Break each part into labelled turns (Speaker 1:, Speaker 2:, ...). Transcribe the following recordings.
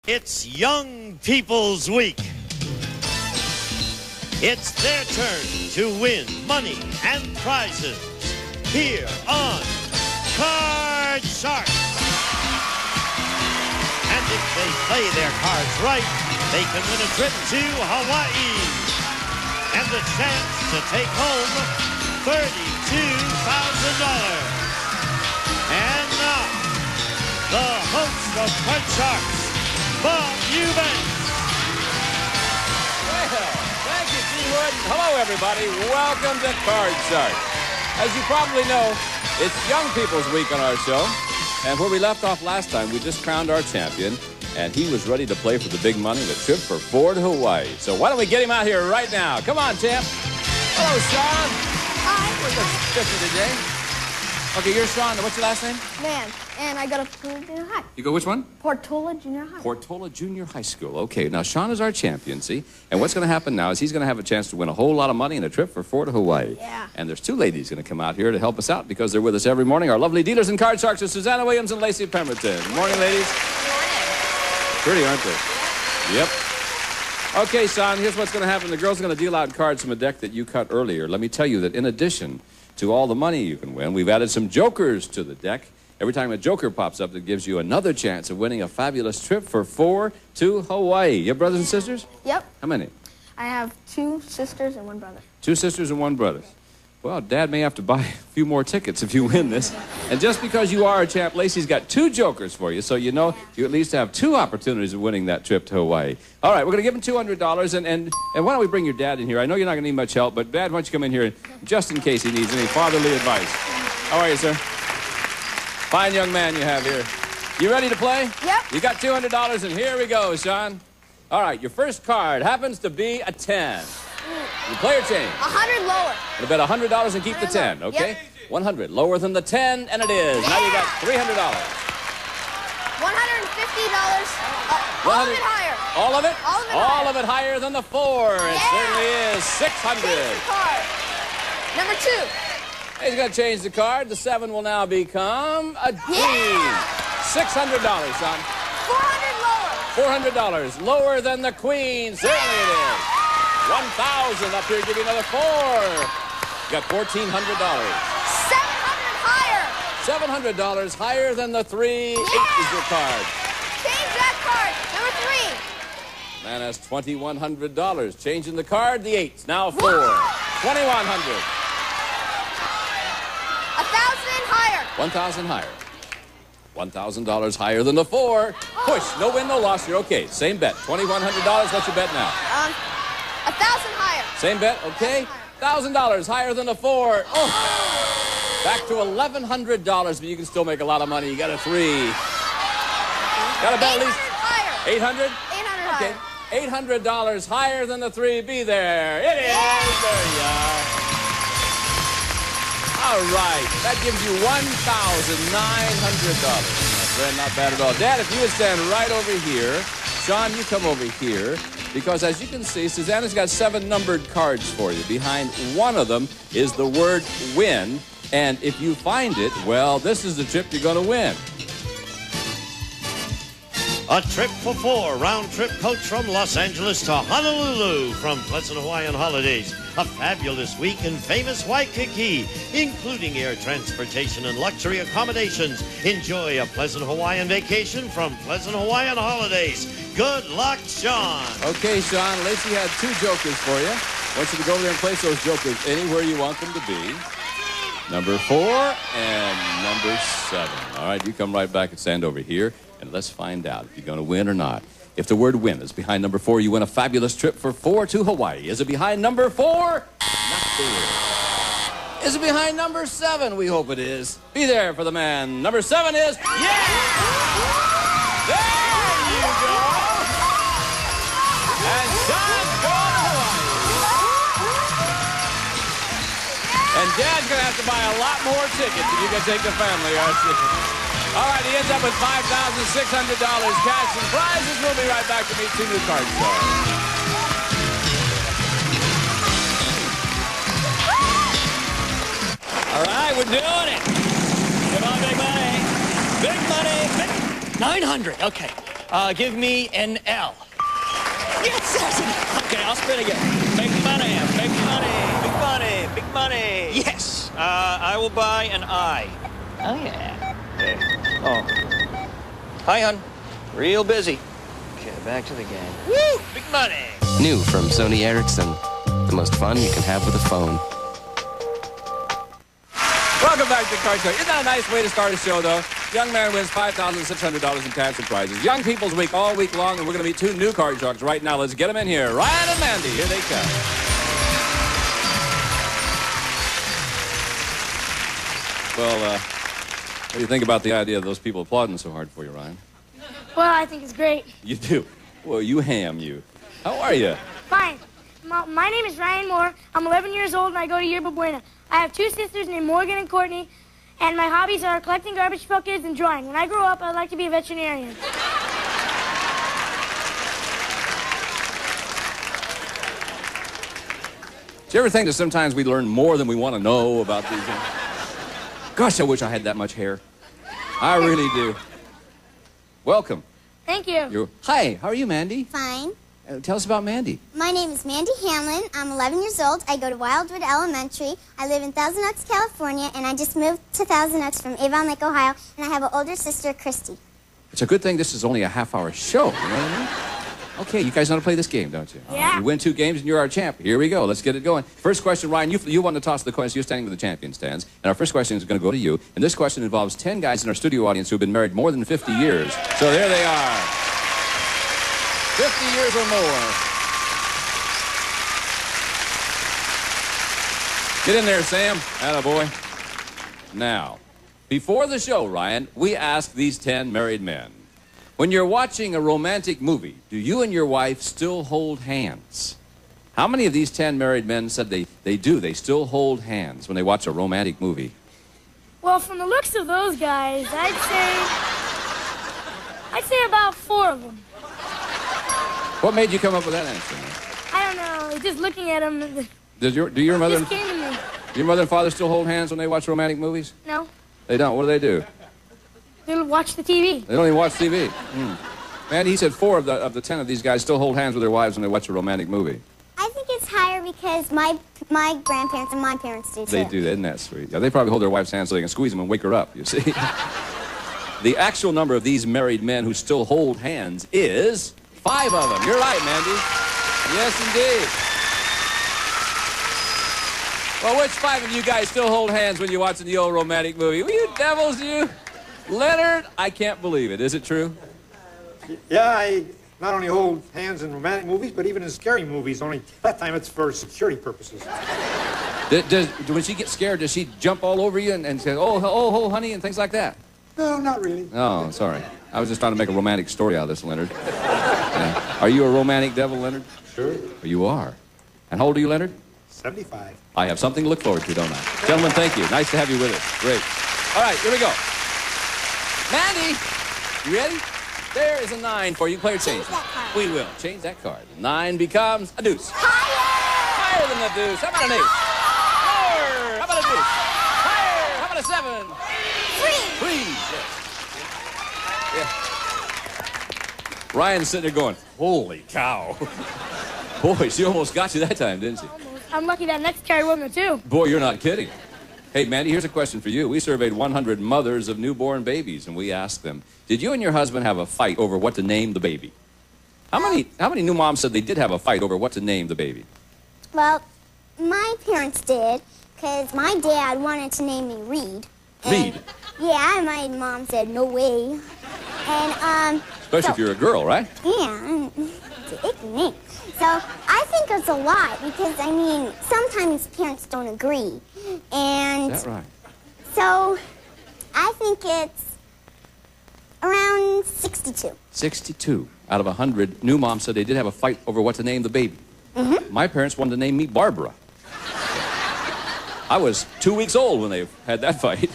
Speaker 1: It's Young People's Week. It's their turn to win money and prizes here on Card Shark. And if they play their cards right, they can win a trip to Hawaii and the chance to take home $32,000. And now, the host of Card Sharks, Bob Eubanks.
Speaker 2: Well, thank you, G. Wood. Hello, everybody. Welcome to Card Shark. As you probably know, it's Young People's Week on our show. And where we left off last time, we just crowned our champion, and he was ready to play for the big money, the trip for 4 to Hawaii. So why don't we get him out here right now? Come on, champ. Hello, Sean.
Speaker 3: Hi.
Speaker 2: What's different today? Okay, you're Sean. What's your last name?
Speaker 3: Van, and I go to Portola Junior High.
Speaker 2: You go which one?
Speaker 3: Portola Junior High.
Speaker 2: Portola Junior High School. Okay, now Sean is our champion, see? And what's going to happen now is he's going to have a chance to win a whole lot of money and a trip for 4 to Hawaii.
Speaker 3: Yeah.
Speaker 2: And there's two ladies going to come out here to help us out because they're with us every morning. Our lovely dealers in Card Sharks are Susanna Williams and Lacey Pemberton. Good morning, ladies.
Speaker 3: Good morning.
Speaker 2: Pretty, aren't they? Yep. Okay, Sean, here's what's going to happen. The girls are going to deal out cards from a deck that you cut earlier. Let me tell you that in addition to all the money you can win, we've added some jokers to the deck. Every time a joker pops up, it gives you another chance of winning a fabulous trip for 4 to Hawaii. You have brothers and sisters?
Speaker 3: Yep.
Speaker 2: How many?
Speaker 3: I have 2 sisters and 1 brother.
Speaker 2: 2 sisters and 1 brother. Well, Dad may have to buy a few more tickets if you win this. And just because you are a champ, Lacey's got 2 jokers for you, so you know you at least have 2 opportunities of winning that trip to Hawaii. All right, we're going to give him $200, and why don't we bring your dad in here? I know you're not going to need much help, but Dad, why don't you come in here just in case he needs any fatherly advice. How are you, sir? Fine young man you have here. You ready to play?
Speaker 3: Yep.
Speaker 2: You got $200, and here we go, Sean. All right, your first card happens to be a 10. You play or change?
Speaker 3: 100 lower.
Speaker 2: And bet $100 and keep the 10, okay?
Speaker 3: Yep.
Speaker 2: 100, lower than the 10, and it is. Now you got $300.
Speaker 3: $150. All of it higher.
Speaker 2: All of it?
Speaker 3: All of it
Speaker 2: All
Speaker 3: higher.
Speaker 2: of it higher than the 4. It certainly is. 600.
Speaker 3: Change the card. Number 2.
Speaker 2: He's going to change the card. The 7 will now become a queen.
Speaker 3: Yeah.
Speaker 2: $600, son.
Speaker 3: $400 lower.
Speaker 2: $400, lower than the queen. Certainly it is. 1,000 up here, give you another 4. You got $1,400.
Speaker 3: $700 higher.
Speaker 2: $700 higher than the 3.
Speaker 3: Yeah.
Speaker 2: 8 is your card.
Speaker 3: Change that card. Number 3.
Speaker 2: Man has $2,100. Changing the card, the 8's now 4.
Speaker 3: Whoa.
Speaker 2: $2,100.
Speaker 3: 1,000 higher.
Speaker 2: 1,000 higher. $1,000 higher than the 4. Push, no win, no loss. You're okay. Same bet. $2,100. What's your bet now?
Speaker 3: 1,000 higher.
Speaker 2: Same bet, okay? $1,000 higher than the 4. Oh. Back to $1,100, but you can still make a lot of money. You got a 3. Got a bet at least
Speaker 3: higher.
Speaker 2: 800?
Speaker 3: 800
Speaker 2: Okay.
Speaker 3: higher.
Speaker 2: $800 higher than the 3. Be there. It is. There you are. All right. That gives you $1,900. My friend, not bad at all. Dad, if you would stand right over here. Sean, you come over here. Because as you can see, Susanna's got 7 numbered cards for you. Behind one of them is the word win. And if you find it, well, this is the trip you're going to win.
Speaker 1: A trip for 4, round-trip coach from Los Angeles to Honolulu from Pleasant Hawaiian Holidays. A fabulous week in famous Waikiki, including air transportation and luxury accommodations. Enjoy a pleasant Hawaiian vacation from Pleasant Hawaiian Holidays. Good luck, Sean.
Speaker 2: Okay, Sean, Lacey had 2 jokers for you. I want you to go over there and place those jokers anywhere you want them to be. Number 4 and number 7. All right, you come right back and stand over here, and let's find out if you're going to win or not. If the word win is behind number 4, you win a fabulous trip for 4 to Hawaii. Is it behind number 4? Not clear. Is it behind number 7? We hope it is. Be there for the man. Number 7 is... Yeah! There you go! And Sean's going to Hawaii. And Dad's going to have to buy a lot more tickets if you can take the family, aren't you? All right, he ends up with $5,600 cash and prizes. We'll be right back to meet 2 new card stars.
Speaker 4: All right, we're doing it. Come on, big money. Big money. 900. Okay. Give me an L. Yes, that's it. Okay, I'll spin again. Big money, big money, big money, big money. Yes. I will buy an I. Oh, yeah. Okay. Oh. Hi, hon. Real busy. Okay, back to the game. Woo! Big money.
Speaker 5: New from Sony Ericsson. The most fun you can have with a phone.
Speaker 2: Welcome back to the Card Show. Isn't that a nice way to start a show, though? Young man wins $5,600 in cash and prizes. Young People's Week all week long, and we're going to meet two new card sharks right now. Let's get them in here. Ryan and Mandy, here they come. Well, what do you think about the idea of those people applauding so hard for you, Ryan?
Speaker 3: Well, I think it's great.
Speaker 2: You do? Well, you ham, you. How are you?
Speaker 3: Fine. My name is Ryan Moore. I'm 11 years old, and I go to Yerba Buena. I have two sisters named Morgan and Courtney, and my hobbies are collecting garbage buckets and drawing. When I grow up, I'd like to be a veterinarian.
Speaker 2: Do you ever think that sometimes we learn more than we want to know about these things? Gosh, I wish I had that much hair. I really do. Welcome.
Speaker 3: Thank you.
Speaker 2: Hi, how are you, Mandy?
Speaker 6: Fine.
Speaker 2: Tell us about Mandy.
Speaker 6: My name is Mandy Hamlin. I'm 11 years old. I go to Wildwood Elementary. I live in Thousand Oaks, California, and I just moved to Thousand Oaks from Avon Lake, Ohio, and I have an older sister, Christy.
Speaker 2: It's a good thing this is only a half-hour show, you know what I mean? Okay, you guys know how to play this game, don't you?
Speaker 3: Yeah.
Speaker 2: You win 2 games and you're our champ. Here we go. Let's get it going. First question, Ryan, you want to toss the coin, so you're standing with the champion stands. And our first question is going to go to you. And this question involves 10 guys in our studio audience who have been married more than 50 years. So there they are. 50 years or more. Get in there, Sam. Attaboy. Now, before the show, Ryan, we asked these 10 married men, when you're watching a romantic movie, do you and your wife still hold hands? How many of these 10 married men said they do? They still hold hands when they watch a romantic movie?
Speaker 3: Well, from the looks of those guys, I'd say about 4 of them.
Speaker 2: What made you come up with that answer, man?
Speaker 3: I don't know. Just looking at them,
Speaker 2: Do your mother,
Speaker 3: just came to me.
Speaker 2: your mother and father still hold hands when they watch romantic movies?
Speaker 3: No,
Speaker 2: They don't. What do?
Speaker 3: they'll watch the TV.
Speaker 2: They don't even watch TV. Man, he said 4 of the 10 of these guys still hold hands with their wives when they watch a romantic movie.
Speaker 6: I think it's higher because my grandparents and my parents do too.
Speaker 2: They do that. Isn't that sweet? Yeah, they probably hold their wife's hands so they can squeeze them and wake her up, you see. The actual number of these married men who still hold hands is 5 of them. You're right, Mandy. Yes, indeed. Well, which 5 of you guys still hold hands when you're watching the old romantic movie? Well, you devils, you. Leonard, I can't believe it. Is it true?
Speaker 7: Yeah, I not only hold hands in romantic movies, but even in scary movies, only that time it's for security purposes.
Speaker 2: When she gets scared, does she jump all over you and say, oh, honey, and things like that?
Speaker 7: No, not really.
Speaker 2: Oh, sorry. I was just trying to make a romantic story out of this, Leonard. Yeah. Are you a romantic devil, Leonard?
Speaker 7: Sure.
Speaker 2: Well, you are. And how old are you, Leonard?
Speaker 7: 75.
Speaker 2: I have something to look forward to, don't I? Gentlemen, thank you. Nice to have you with us. Great. All right, here we go. Mandy, you ready? There is a 9 for you. Player change.
Speaker 6: that card.
Speaker 2: We will. Change that card. 9 becomes a deuce.
Speaker 6: Higher!
Speaker 2: Higher than the deuce. How about an 8? Lower. How about a deuce? Higher. How about a 7? 3. Yes. Yeah. Ryan's sitting there going, holy cow. Boy, she almost got you that time, didn't she?
Speaker 3: Almost. I'm lucky that next carry wasn't there, too.
Speaker 2: Boy, you're not kidding. Hey, Mandy, here's a question for you. We surveyed 100 mothers of newborn babies, and we asked them, did you and your husband have a fight over what to name the baby? How many new moms said they did have a fight over what to name the baby?
Speaker 6: Well, my parents did, because my dad wanted to name me Reed.
Speaker 2: Reed?
Speaker 6: Yeah, and my mom said, no way. And,
Speaker 2: Especially if you're a girl, right?
Speaker 6: Yeah, it's an icky name. So I think it's a lot because, I mean, sometimes parents don't agree. And
Speaker 2: Is that right?
Speaker 6: so I think it's around 62.
Speaker 2: 62 out of 100 new moms said they did have a fight over what to name the baby. My parents wanted to name me Barbara. I was 2 weeks old when they had that fight.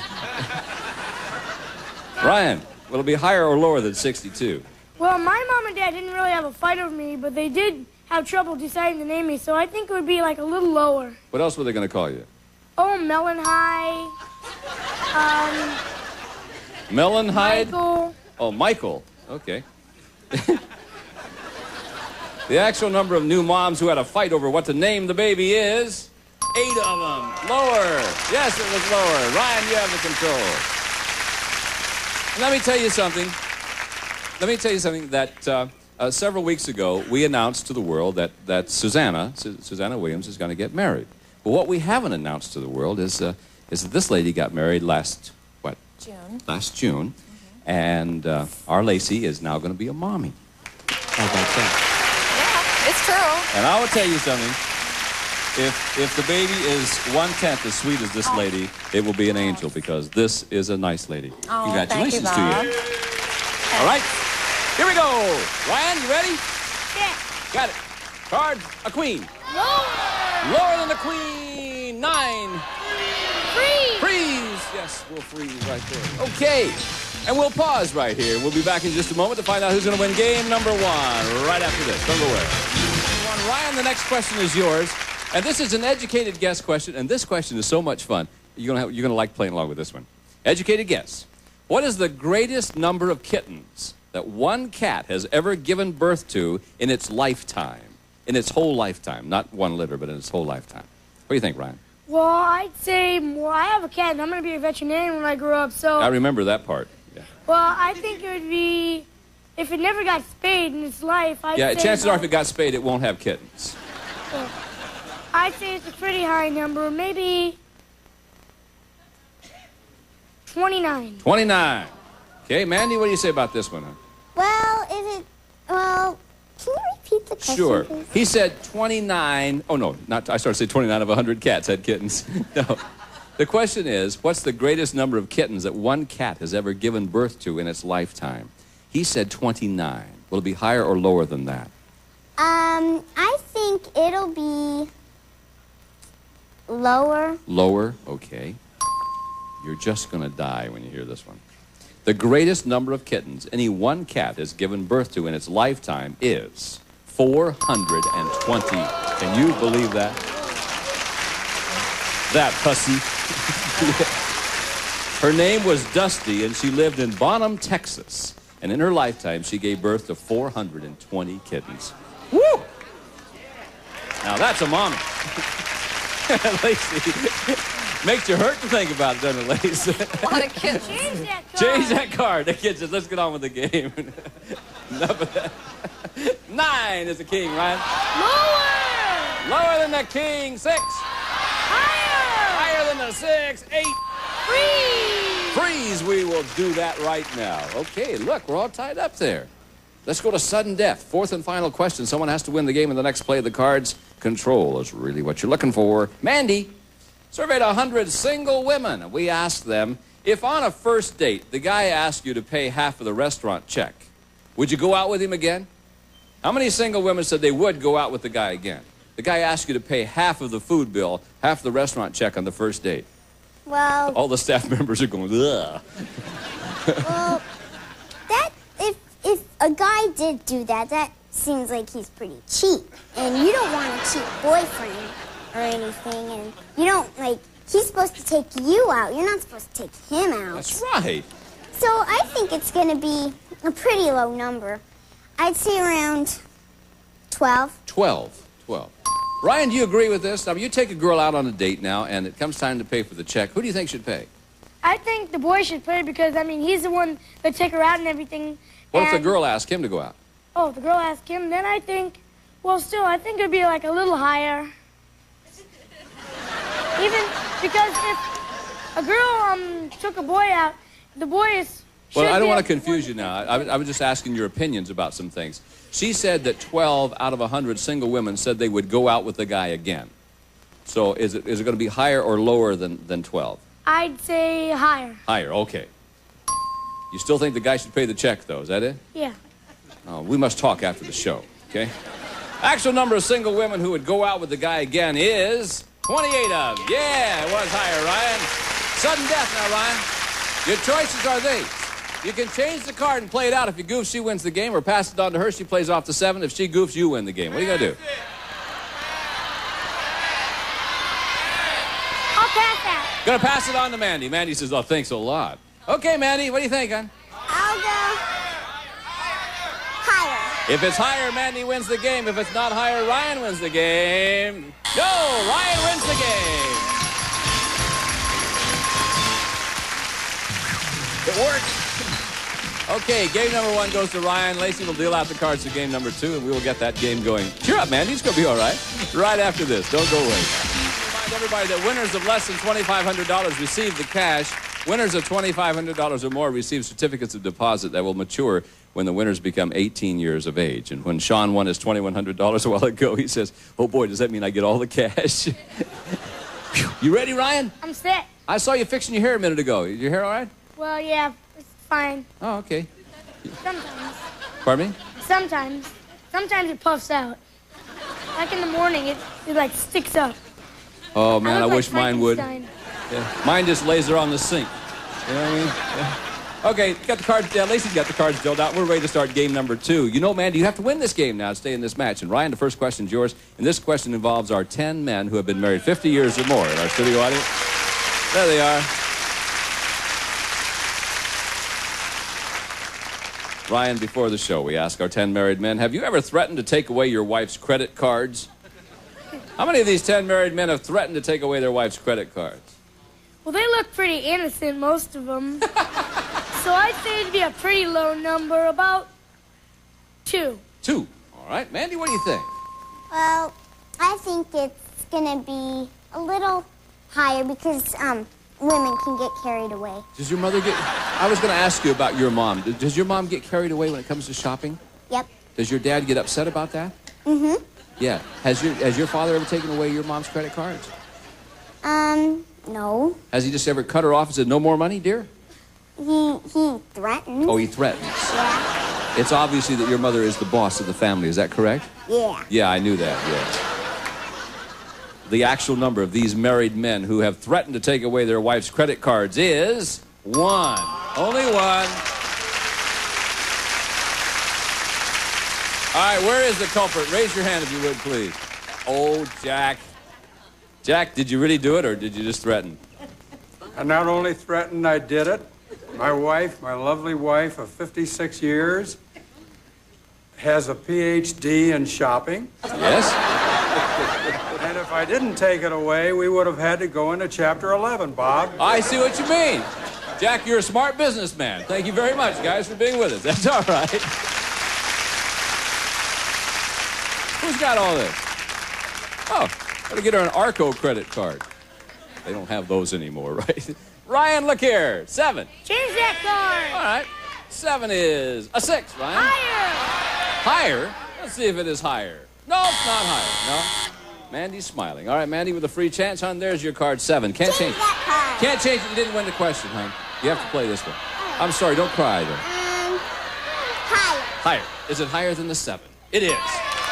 Speaker 2: Ryan, will it be higher or lower than 62?
Speaker 3: Well, my mom and dad didn't really have a fight over me, but they did have trouble deciding to name me, so I think it would be like a little lower.
Speaker 2: What else were they going to call you?
Speaker 3: Oh, Melon High.
Speaker 2: Melon Hyde?
Speaker 3: Michael.
Speaker 2: Oh, Michael. Okay. The actual number of new moms who had a fight over what to name the baby is 8 of them. Lower. Yes, it was lower. Ryan, you have the control. Let me tell you something. That several weeks ago, we announced to the world that Susanna Williams is going to get married. But what we haven't announced to the world is that this lady got married last June. And our Lacey is now going to be a mommy. How about that?
Speaker 8: Yeah, it's true.
Speaker 2: And I will tell you something. If the baby is 1/10 as sweet as this lady, it will be an angel because this is a nice lady.
Speaker 8: Oh,
Speaker 2: Congratulations
Speaker 8: thank you,
Speaker 2: to you. All right, here we go. Ryan, you ready?
Speaker 3: Yeah.
Speaker 2: Got it. Card, a queen.
Speaker 3: Lower.
Speaker 2: Lower than the queen. 9.
Speaker 3: Freeze.
Speaker 2: Freeze. Yes, we'll freeze right there. Okay. And we'll pause right here. We'll be back in just a moment to find out who's going to win game number 1 right after this. Don't go away. Ryan, the next question is yours. And this is an educated guess question, and this question is so much fun. You're gonna like playing along with this one. Educated guess. What is the greatest number of kittens that one cat has ever given birth to in its lifetime? In its whole lifetime. Not one litter, but in its whole lifetime. What do you think, Ryan?
Speaker 3: Well, I'd say more. I have a cat, and I'm going to be a veterinarian when I grow up, so...
Speaker 2: I remember that part. Yeah.
Speaker 3: Well, I think it would be... If it never got spayed in its life, I'd say...
Speaker 2: Chances are if it got spayed, it won't have kittens.
Speaker 3: Well, I'd say it's a pretty high number. Maybe... 29.
Speaker 2: 29. Okay, Mandy, what do you say about this one? Huh?
Speaker 6: Well, can you repeat the question,
Speaker 2: Sure.
Speaker 6: please?
Speaker 2: He said 29. Oh, no, I started to say 29 of 100 cats had kittens. No. The question is, what's the greatest number of kittens that one cat has ever given birth to in its lifetime? He said 29. Will it be higher or lower than that?
Speaker 6: I think it'll be lower.
Speaker 2: Lower? Okay. You're just going to die when you hear this one. The greatest number of kittens any one cat has given birth to in its lifetime is 420. Can you believe that? That pussy. Her name was Dusty, and she lived in Bonham, Texas. And in her lifetime, she gave birth to 420 kittens. Woo! Now that's a mommy. Lacey, makes you hurt to think about it, doesn't it, Lacey?
Speaker 8: A lot of kids.
Speaker 3: Change that card.
Speaker 2: Change that card. The kids said, let's get on with the game. Enough of that. 9 is the king, Ryan.
Speaker 3: Lower.
Speaker 2: Lower than the king. 6.
Speaker 3: Higher.
Speaker 2: Higher than the 6. 8.
Speaker 3: Freeze.
Speaker 2: Freeze. We will do that right now. Okay, look, we're all tied up there. Let's go to sudden death. 4th and final question. Someone has to win the game in the next play of the cards. Control is really what you're looking for. Mandy surveyed 100 single women. We asked them, if on a first date, the guy asked you to pay half of the restaurant check, would you go out with him again? How many single women said they would go out with the guy again? The guy asked you to pay half of the food bill, half of the restaurant check on the first date.
Speaker 6: Well,
Speaker 2: All the staff members are going, ugh.
Speaker 6: well, if a guy did do that, that seems like he's pretty cheap. And you don't want a cheap boyfriend or anything. And you don't, like, he's supposed to take you out. You're not supposed to take him out.
Speaker 2: That's right.
Speaker 6: So I think it's going to be a pretty low number. I'd say around 12.
Speaker 2: 12. Ryan, do you agree with this? Now, you take a girl out on a date now, and it comes time to pay for the check. Who do you think should pay?
Speaker 3: I think the boy should pay because, I mean, he's the one that take her out and everything.
Speaker 2: What if the girl asked him to go out?
Speaker 3: Oh, the girl asked him, then I think, well, still, I think it'd be like a little higher. Even because if a girl took a boy out, the boy is...
Speaker 2: Well, I don't want to confuse you now. I was just asking your opinions about some things. She said that 12 out of 100 single women said they would go out with the guy again. So is it going to be higher or lower than 12?
Speaker 3: I'd say higher.
Speaker 2: Higher, okay. You still think the guy should pay the check, though, is that it?
Speaker 3: Yeah.
Speaker 2: Oh, we must talk after the show, okay? Actual number of single women who would go out with the guy again is 28 of them. Yeah, it was higher, Ryan. Sudden death now, Ryan. Your choices are these. You can change the card and play it out. If you goof, she wins the game, or pass it on to her. She plays off the 7. If she goofs, you win the game. What are you going to do?
Speaker 3: I'll pass that.
Speaker 2: Going to pass it on to Mandy. Mandy says, oh, thanks a lot. Okay, Mandy, what do you think, hon?
Speaker 6: I'll go higher.
Speaker 2: If it's higher, Mandy wins the game. If it's not higher, Ryan wins the game. No, Ryan wins the game. It worked. Okay, game number 1 goes to Ryan. Lacey will deal out the cards to game number 2, and we will get that game going. Cheer up, Mandy. It's going to be all right. Right after this. Don't go away. Remind everybody that winners of less than $2,500 receive the cash. Winners of $2,500 or more receive certificates of deposit that will mature when the winners become 18 years of age. And when Sean won his $2,100 a while ago, he says, oh, boy, does that mean I get all the cash? You ready, Ryan?
Speaker 3: I'm set.
Speaker 2: I saw you fixing your hair a minute ago. Your hair all right?
Speaker 3: Well, yeah, it's fine.
Speaker 2: Oh, okay.
Speaker 3: Sometimes.
Speaker 2: Pardon me?
Speaker 3: Sometimes. Sometimes it puffs out. Like in the morning, it like sticks up.
Speaker 2: Oh, man, I
Speaker 3: look
Speaker 2: wish
Speaker 3: like
Speaker 2: mine would.
Speaker 3: Frankenstein.
Speaker 2: Yeah. Mine just lays there on the sink. You know what I mean? Yeah. Okay, got the cards. Yeah, Lacey's got the cards dealt out. We're ready to start game number 2. You know, Mandy, you have to win this game now to stay in this match. And Ryan, the first question's yours. And this question involves our 10 men who have been married 50 years or more in our studio audience. There they are. Ryan, before the show, we ask our 10 married men, have you ever threatened to take away your wife's credit cards? How many of these 10 married men have threatened to take away their wife's credit cards?
Speaker 3: Well, they look pretty innocent, most of them. So I'd say it'd be a pretty low number, about 2.
Speaker 2: 2. All right. Mandy, what do you think?
Speaker 6: Well, I think it's going to be a little higher because women can get carried away.
Speaker 2: Does your mother get... I was going to ask you about your mom. Does your mom get carried away when it comes to shopping?
Speaker 6: Yep.
Speaker 2: Does your dad get upset about that?
Speaker 6: Mm-hmm.
Speaker 2: Yeah. Has your father ever taken away your mom's credit cards?
Speaker 6: No.
Speaker 2: Has he just ever cut her off and said, no more money, dear?
Speaker 6: He threatened.
Speaker 2: Oh, he threatens.
Speaker 6: Yeah.
Speaker 2: It's obviously that your mother is the boss of the family. Is that correct?
Speaker 6: Yeah.
Speaker 2: Yeah, I knew that, yeah. The actual number of these married men who have threatened to take away their wife's credit cards is 1. Only 1. All right, where is the culprit? Raise your hand if you would, please. Oh, Jack. Jack, did you really do it, or did you just threaten?
Speaker 9: I not only threatened, I did it. My wife, my lovely wife of 56 years, has a PhD in shopping.
Speaker 2: Yes?
Speaker 9: And if I didn't take it away, we would have had to go into Chapter 11, Bob.
Speaker 2: I see what you mean. Jack, you're a smart businessman. Thank you very much, guys, for being with us. That's all right. Who's got all this? Oh, got to get her an Arco credit card. They don't have those anymore, right? Ryan, look here. 7.
Speaker 3: Change that card.
Speaker 2: All right. 7 is a 6, Ryan.
Speaker 3: Higher.
Speaker 2: Higher? Let's see if it is higher. No, it's not higher. No. Mandy's smiling. All right, Mandy, with a free chance, hon, there's your card 7. Can't change it.
Speaker 6: that card.
Speaker 2: Can't change it. You didn't win the question, hon. You have to play this one. I'm sorry, don't cry either.
Speaker 6: Higher.
Speaker 2: Higher. Is it higher than the 7? It is.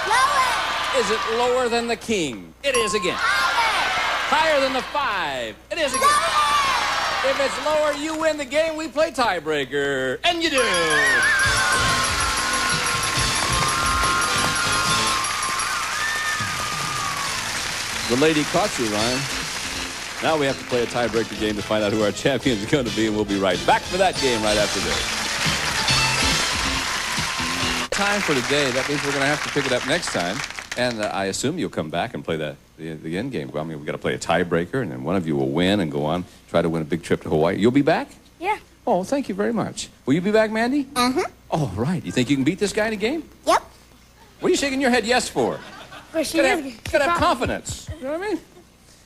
Speaker 6: Lower.
Speaker 2: Is it lower than the king? It is again. Higher than the 5? It is again. If it's lower, you win the game. We play tiebreaker. And you do. The lady caught you, Ryan. Now we have to play a tiebreaker game to find out who our champion is going to be, and we'll be right back for that game right after this. Time for today. That means we're going to have to pick it up next time. And I assume you'll come back and play the end game. Well, I mean, we've got to play a tiebreaker, and then one of you will win and go on, try to win a big trip to Hawaii. You'll be back?
Speaker 3: Yeah.
Speaker 2: Oh, thank you very much. Will you be back, Mandy?
Speaker 6: Uh-huh.
Speaker 2: Oh, right. You think you can beat this guy in a game?
Speaker 6: Yep.
Speaker 2: What are you shaking your head yes for?
Speaker 3: But she
Speaker 2: Gotta
Speaker 3: is.
Speaker 2: have confidence. You know what I mean?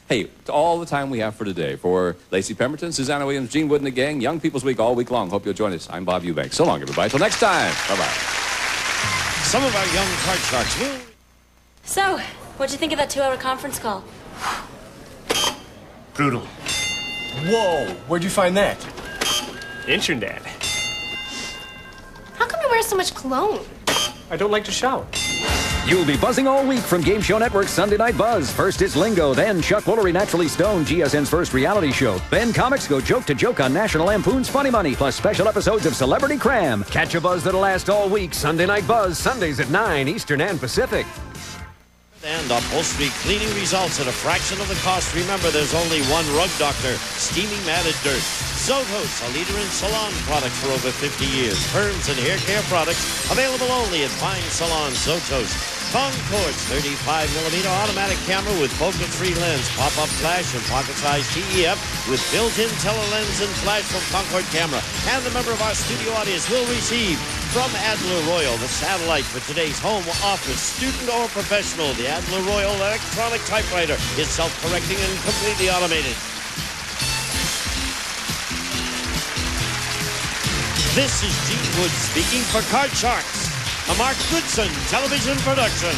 Speaker 2: Hey, it's all the time we have for today. For Lacey Pemberton, Susanna Williams, Gene Wood, and the gang, Young People's Week all week long. Hope you'll join us. I'm Bob Eubanks. So long, everybody. Till next time. Bye-bye.
Speaker 1: Some of our young card sharks will...
Speaker 10: So, what'd you think of that 2-hour conference call?
Speaker 11: Brutal. Whoa, where'd you find that?
Speaker 12: Internet.
Speaker 10: How come you wear so much cologne?
Speaker 12: I don't like to shower.
Speaker 13: You'll be buzzing all week from Game Show Network's Sunday Night Buzz. First it's Lingo, then Chuck Woolery Naturally Stoned, GSN's first reality show. Then comics go joke to joke on National Lampoon's Funny Money, plus special episodes of Celebrity Cram. Catch a buzz that'll last all week. Sunday Night Buzz, Sundays at 9 Eastern and Pacific.
Speaker 1: And upholstery cleaning results at a fraction of the cost. Remember, there's only one rug doctor, steaming matted dirt. Zotos, a leader in salon products for over 50 years. Perms and hair care products available only at fine salons. Zotos. Concords 35mm automatic camera with focus-free lens, pop-up flash, and pocket-sized TEF with built-in telelens and flash from Concord camera. And the member of our studio audience will receive from Adler Royal the satellite for today's home, office, student, or professional. The Adler Royal electronic typewriter is self-correcting and completely automated. This is Gene Wood speaking for Card Sharks, a Mark Goodson television production.